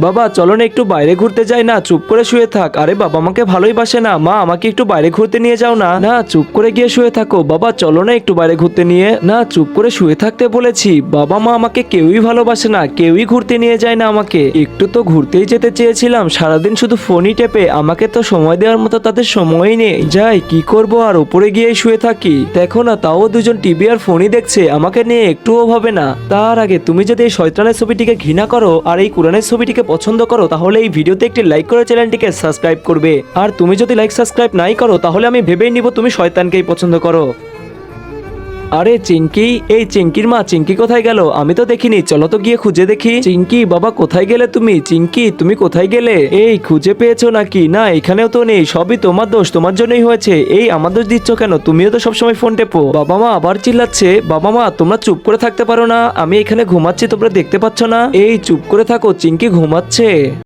বাবা চলো না একটু বাইরে ঘুরতে যাই না, চুপ করে শুয়ে থাক। আরে বাবা আমাকে ভালোই বাসে না, মা আমাকে একটু বাইরে ঘুরতে নিয়ে যাও না। না চুপ করে গিয়ে শুয়ে থাকো। বাবা চলো না একটু বাইরে ঘুরতে নিয়ে। না চুপ করে শুয়ে থাকতে বলেছি। বাবা মা আমাকে কেউই ভালোবাসে না, কেউই ঘুরতে নিয়ে যায় না আমাকে। একটু তো ঘুরতেই যেতে চেয়েছিলাম, সারাদিন শুধু ফোনই টেপে, আমাকে তো সময় দেওয়ার মতো তাদের সময়ই নেই। যাই কি করব আর, উপরে গিয়ে শুয়ে থাকি। দেখো না তাও দুজন টিভি আর ফোনই দেখছে, আমাকে নিয়ে একটুও ভাবে না। তার আগে তুমি যদি এই শয়তানের ছবিটিকে ঘৃণা করো আর এই কোরআনের ছবিটিকে পছন্দ করো, তাহলে এই ভিডিওতে একটি লাইক করে চ্যানেলটিকে সাবস্ক্রাইব করবে। আর তুমি যদি লাইক সাবস্ক্রাইব নাই করো, তাহলে আমি ভেবেই নিব তুমি শয়তানকেই পছন্দ করো। আরে চিঙ্কি, এই চিঙ্কির মা, চিঙ্কি কোথায় গেল? আমি তো দেখিনি, চলো তো গিয়ে খুঁজে দেখি। চিঙ্কি বাবা কোথায় গেলে তুমি? চিঙ্কি তুমি কোথায় গেলে? এই খুঁজে পেয়েছো নাকি? না এখানেও তো নেই, সবই তোমার দোষ, তোমার জন্যই হয়েছে। এই আমার দোষ দিচ্ছ কেন? তুমিও তো সবসময় ফোন টেপো। বাবা মা আবার চিল্লাচ্ছে। বাবা মা তোমরা চুপ করে থাকতে পারো না? আমি এখানে ঘুমাচ্ছি, তোমরা দেখতে পাচ্ছ না? এই চুপ করে থাকো, চিঙ্কি ঘুমাচ্ছে।